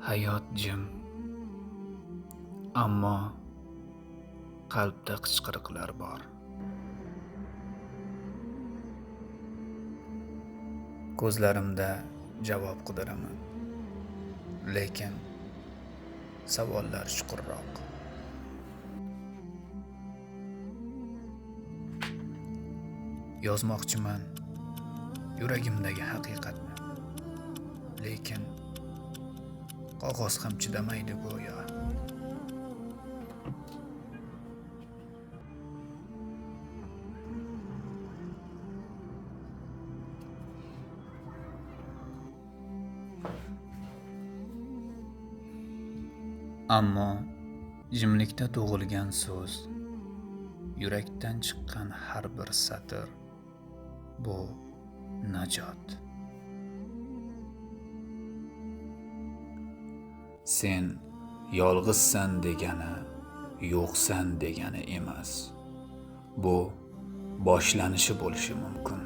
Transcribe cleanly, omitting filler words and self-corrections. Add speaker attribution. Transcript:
Speaker 1: Hayot jim, ammo qalbda qichqiriqlar bor. Ko'zlarimda javob qidiraman, lekin savollar chuqurroq. Yozmoqchiman yuragimdagi haqiqatni, lekin qog'oz ham chidamaydi go'yo. Ammo jimlikda tug'ilgan so'z, yurakdan chiqqan har bir satr bu najot. Sen yolg'izsan degani, yo'qsan degani emas. Bu boshlanishi bo'lishi mumkin.